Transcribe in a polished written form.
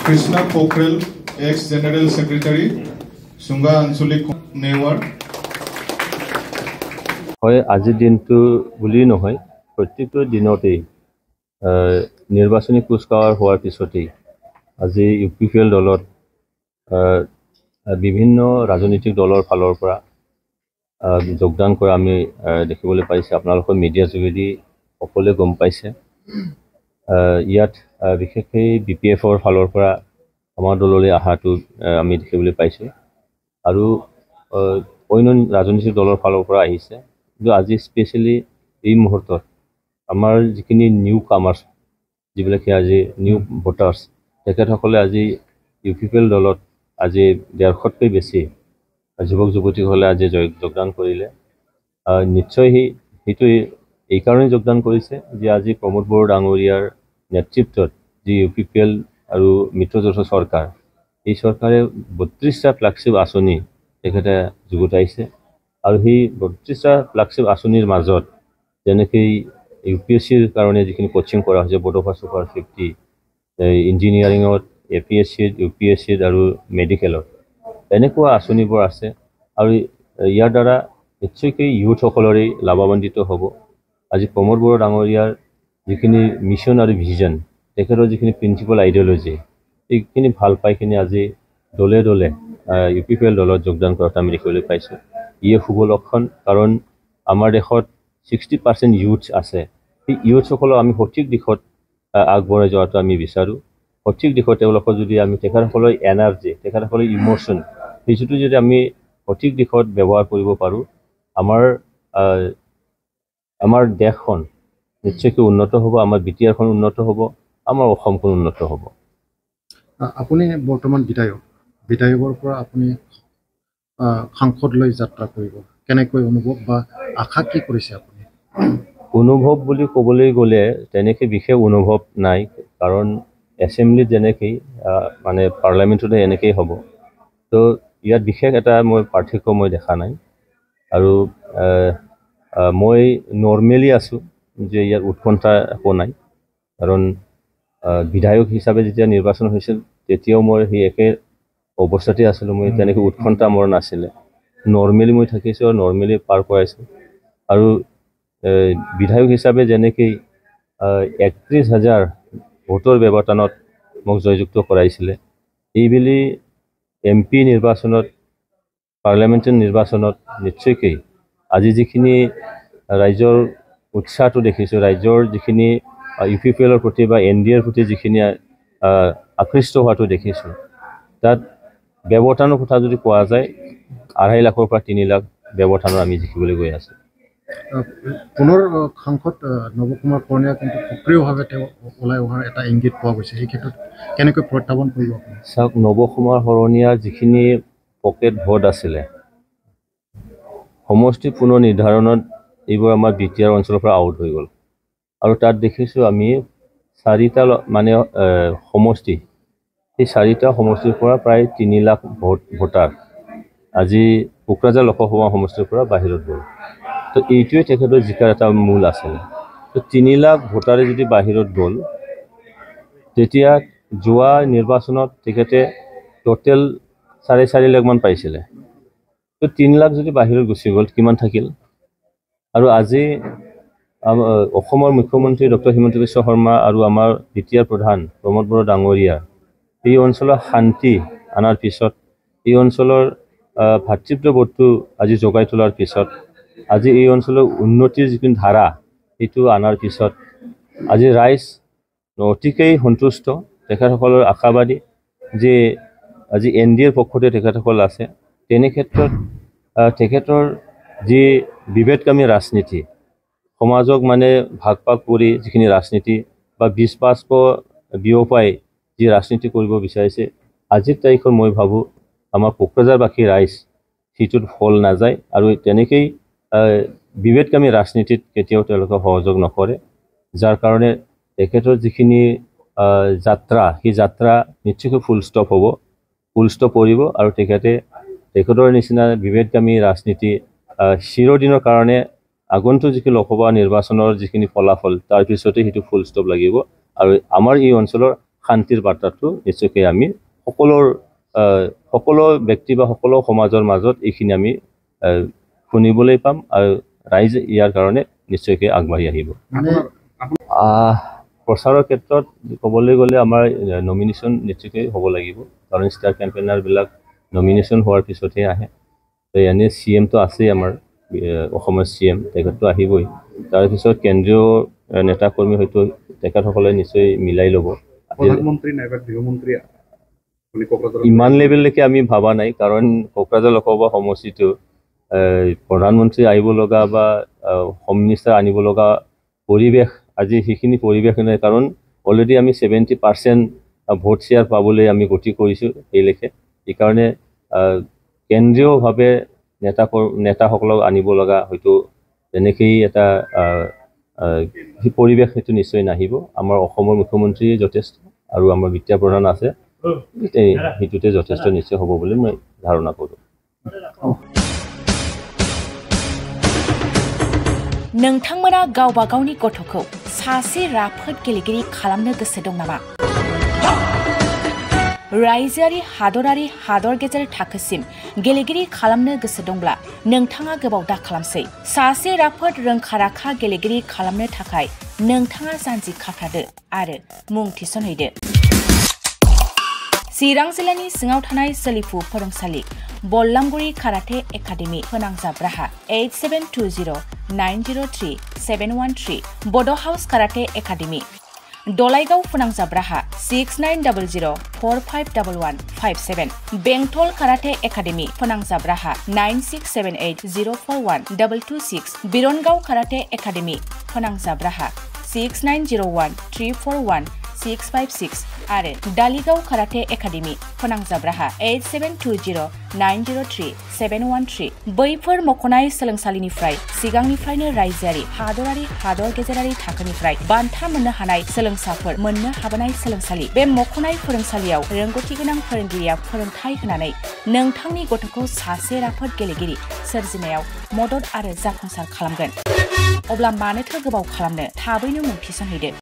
Krishna Pokhrel, ex-General Secretary, Sunga Ansulik Newar. হয় আজি দিনটো বুলি নহয় প্ৰত্যেকটো দিনতেই নিৰ্বাচনী কুচকাৱাৰ হোৱাৰ পিছতেই আজি ইউপিপিএল দলত বিভিন্ন ৰাজনৈতিক দলৰ ফালৰ পৰা যোগদান কৰা আমি দেখিবলৈ পাইছে আপোনালোকৰ মিডিয়া যোগেদি সকলোৱে গম পাইছে ইয়াত বিশেষকৈ বিপিএফৰ ফালৰ পৰা আমাৰ দললৈ অহাটো আমি দেখিবলৈ পাইছোঁ আৰু অন্য ৰাজনৈতিক দলৰ ফালৰ পৰা আহিছে কিন্তু আজি স্পেচিয়েলি এই মুহূৰ্তত আমাৰ যিখিনি নিউ কামাৰ্ছ যিবিলাকে আজি নিউ ভোটাৰ্ছ তেখেতসকলে আজি ইউপিপিএল দলত আজি 150তকৈ বেছি যুৱক যুৱতীসকলে আজি যোগদান কৰিলে নিশ্চয় সেইটো এই কাৰণেই যোগদান কৰিছে যে আজি প্ৰমোদ বড়ো ডাঙৰীয়াৰ নেতৃত্বত যি ইউপিপিএল আৰু মিত্ৰজোঁটৰ চৰকাৰ এই চৰকাৰে 32টা ফ্লেগশ্বিপ আঁচনি তেখেতে যুগুতাইছে আৰু সেই 32টা ফ্লেগশ্বিপ আঁচনিৰ মাজত যেনেকৈ ইউপিএছচিৰ কাৰণে যিখিনি কোচিং কৰা হৈছে বডোফা ছুপাৰ 50 ইঞ্জিনিয়াৰিঙত এপিএছচিত ইউপিএছচিত আৰু মেডিকেলত এনেকুৱা আঁচনিবোৰ আছে আৰু ইয়াৰ দ্বাৰা নিশ্চয়কৈ ইউথসকলৰে লাভান্বিত হ'ব আজি প্ৰমোদ বড়ো ডাঙৰীয়াৰ যিখিনি মিছন আৰু ভিজন তেখেতৰ যিখিনি প্ৰিন্সিপাল আইডিঅলজি এইখিনি ভাল পাইখিনি আজি দলে দলে ইউপিপিএল দলত যোগদান কৰাটো আমি দেখিবলৈ পাইছোঁ ইয়ে শুভ লক্ষণ কাৰণ আমাৰ দেশত 60% ইউথ আছে এই ইউথসকলক আমি সঠিক দিশত আগবঢ়াই যোৱাটো আমি বিচাৰোঁ সঠিক দিশত তেওঁলোকৰ যদি আমি তেখেতসকলৰ এনাৰ্জি তেখেতসকলৰ ইমোশ্যন সেইটো যদি আমি সঠিক দিশত ব্যৱহাৰ কৰিব পাৰোঁ আমাৰ দেশখন নিশ্চয়কৈ উন্নত হ'ব আমাৰ বিটিআৰখন উন্নত হ'ব আমাৰ অসমখন উন্নত হ'ব আপুনি বৰ্তমান বিধায়কৰ পৰা আপুনি সাংসদলৈ যাত্ৰা কৰিব কেনেকৈ অনুভৱ বা আশা কি কৰিছে আপুনি অনুভৱ বুলি ক'বলৈ গ'লে তেনেকৈ বিশেষ অনুভৱ নাই কাৰণ এছেম্বলিত যেনেকৈ মানে পাৰ্লামেণ্টতে এনেকেই হ'ব তো ইয়াত বিশেষ এটা মই পাৰ্থক্য মই দেখা নাই আৰু মই নৰ্মেলি আছোঁ যে ইয়াত উৎকণ্ঠা একো নাই কাৰণ বিধায়ক হিচাপে যেতিয়া নিৰ্বাচন হৈছিল তেতিয়াও মই সেই একে অৱস্থাতে আছিলোঁ মই তেনেকৈ উৎকণ্ঠা মোৰ নাছিলে নৰ্মেলি মই থাকিছোঁ আৰু নৰ্মেলি পাৰ কৰাইছোঁ আৰু বিধায়ক হিচাপে যেনেকৈ 31,000 ভোটৰ ব্যৱধানত মোক জয়যুক্ত কৰাইছিলে এইবুলি এমপি নিৰ্বাচনত পাৰ্লামেণ্টাৰী নিৰ্বাচনত নিশ্চয়কৈ আজি যিখিনি ৰাইজৰ উৎসাহটো দেখিছোঁ ৰাইজৰ যিখিনি ইউপিপিএলৰ প্ৰতি বা এনডিএৰ প্ৰতি যিখিনি আকৃষ্ট হোৱাটো দেখিছোঁ তাত ব্যৱধানৰ কথা যদি কোৱা যায় 2.5 লাখৰ পৰা 3 লাখ ব্যৱধানৰ আমি দেখিবলৈ গৈ আছোঁ পুনৰ সাংসদ নৱকুমাৰ কৰ্ণীয়া কিন্তু সক্ৰিয়ভাৱে তেওঁ ওলাই অহাৰ এটা ইংগিত পোৱা গৈছে এই ক্ষেত্ৰত কেনেকৈ প্ৰত্যাহ্বান কৰিব আপুনি চাওক নৱকুমাৰ কৰ্ণীয়াৰ যিখিনি পকেট ভোট আছিলে সমষ্টি পুনৰ নিৰ্ধাৰণত এইবোৰ আমাৰ বিটিআৰ অঞ্চলৰ পৰা আউট হৈ গ'ল আৰু তাত দেখিছোঁ আমি 4টা মানে সমষ্টি সেই 4টা সমষ্টিৰ পৰা প্ৰায় 3 লাখ ভোটাৰ আজি কোকৰাঝাৰ লোকসভা সমষ্টিৰ পৰা বাহিৰত গ'ল তো এইটোৱে তেখেতৰ জিকাৰ এটা মূল আছিলে তো 3 লাখ ভোটাৰে যদি বাহিৰত গ'ল তেতিয়া যোৱা নিৰ্বাচনত তেখেতে টোটেল 4.5 লাখমান পাইছিলে তো 3 লাখ যদি বাহিৰত গুচি গ'ল কিমান থাকিল আৰু আজি অসমৰ মুখ্যমন্ত্ৰী ডক্টৰ হিমন্ত বিশ্ব শৰ্মা আৰু আমাৰ বিটিআৰ প্ৰধান প্ৰমোদ বড়ো ডাঙৰীয়া এই অঞ্চলৰ শান্তি আনাৰ পিছত এই অঞ্চলৰ ভাতৃত্ববোধটো আজি জগাই তোলাৰ পিছত আজি এই অঞ্চলৰ উন্নতিৰ যিখিনি ধাৰা সেইটো আনাৰ পিছত আজি ৰাইজ অতিকেই সন্তুষ্ট তেখেতসকলৰ আশাবাদী যে আজি এনডিএৰ পক্ষতে তেখেতসকল আছে তেনে ক্ষেত্ৰত তেখেতৰ যি বিভেদকামী ৰাজনীতি সমাজক মানে ভাগ ভাগ কৰি যিখিনি ৰাজনীতি বা বিষ-বাষ্প বিয়পাই যি ৰাজনীতি কৰিব বিচাৰিছে আজিৰ তাৰিখত মই ভাবোঁ আমাৰ কোকৰাঝাৰবাসী ৰাইজ সিটোত ফল নাযায় আৰু তেনেকেই বিভেদকামী ৰাজনীতিত কেতিয়াও তেওঁলোকে সহযোগ নকৰে যাৰ কাৰণে তেখেতৰ যিখিনি যাত্ৰা সেই যাত্ৰা নিশ্চয়কৈ ফুল ষ্টপ পৰিব আৰু তেখেতৰ নিচিনা বিভেদকামী ৰাজনীতি চিৰদিনৰ কাৰণে আগন্তুক যিখিনি লোকসভা নিৰ্বাচনৰ যিখিনি ফলাফল তাৰ পিছতে সেইটো ফুল ষ্টপ লাগিব আৰু আমাৰ এই অঞ্চলৰ শান্তিৰ বাৰ্তাটো নিশ্চয়কৈ আমি সকলো ব্যক্তি বা সকলো সমাজৰ মাজত এইখিনি আমি শুনিবলৈ পাম আৰু ৰাইজ ইয়াৰ কাৰণে নিশ্চয়কৈ আগবাঢ়ি আহিব। প্ৰচাৰৰ ক্ষেত্ৰত ক'বলৈ গ'লে আমাৰ নমিনেশ্যন নিশ্চয়কৈ হ'ব লাগিব, কাৰণ ষ্টাৰ কেম্পেইনাৰবিলাক নমিনেশ্যন হোৱাৰ পিছতহে আহে। এনেই CMটো আছেই আমাৰ অসমৰ CM, তেখেতটো আহিবই। তাৰপিছত কেন্দ্ৰীয় নেতাকৰ্মী হয়তো তেখেতসকলে নিশ্চয় মিলাই ল'ব। ইমান লেভেললৈকে আমি ভবা নাই, কাৰণ কোকৰাঝাৰ লোকসভা সমষ্টিটো প্ৰধানমন্ত্ৰী আহিব লগা বা হোম মিনিষ্টাৰ আনিব লগা পৰিৱেশ আজি সেইখিনি পৰিৱেশ নাই, কাৰণ অলৰেডি আমি 70% ভোট শ্বেয়াৰ পাবলৈ আমি গতি কৰিছোঁ সেইলেখে। সেইকাৰণে কেন্দ্ৰীয়ভাৱে নেতাসকলক আনিব লগা হয়তো তেনেকেই এটা পৰিৱেশ সেইটো নিশ্চয় নাহিব। আমাৰ অসমৰ মুখ্যমন্ত্ৰী যথেষ্ট আৰু আমাৰ বিত্তীয় প্ৰধান আছে, সেইটোতে যথেষ্ট নিশ্চয় হ'ব বুলি মই ধাৰণা কৰোঁ। नोंथांमोना गावबा गावनि गथ'खौ सासे राफोद गेलेगिरि खालामनो गोसो दं नामा? रायजोआरि हादरारि हादर गेजेर थाखोसिम गेलेगिरि खालामनो गोसो दंब्ला नोंथाङा गोबाव दा खालामसै। सासे राफोद रोंखा-राखा गेलेगिरि खालामनो थाखाय नोंथाङा जानजि खाफ्रादो आरो मुं थिसनहैदो। चिरां जिल्लानि सिङाव थानाय सोलिफु फोरोंसालि बल्लामगुरि काराटे एकाडेमि फोनांजाब राहा 8720903713 बड' हाउस काराटे एकाडेमि दलाइगाव फोनांजाब राहा 6900451157 बेंटल काराटे एकाडेमि फोनांजाब राहा 9678041226 बिरनगाव काराटे एकाडेमि फोनांजाब राहा 6901341656 आरो दालिगाव काराटे एकाडेमि फोनांजाब राहा 8720903713 बैफोर मख'नाय सोलोंसालिनिफ्राय सिगांनिफ्रायनो रायजोआरि हादरारि हादर गेजेरारि थाखोनिफ्राय बान्था मोननो हानाय सोलोंसाफोर मोननो हाबोनाय सोलोंसालि। बे मख'नाय फोरोंसालियाव रोंगौथि गोनां फोरोंगिरिया फोरोंथाय होनानै नोंथांनि गथ'खौ सासे राफोद गेलेगिरि सोरजिनायाव मदद आरो जाफुंसार खालामगोन। अब्ला मानोथो गोबाव खालामनो, थाबैनो मुं थिसनहैदो।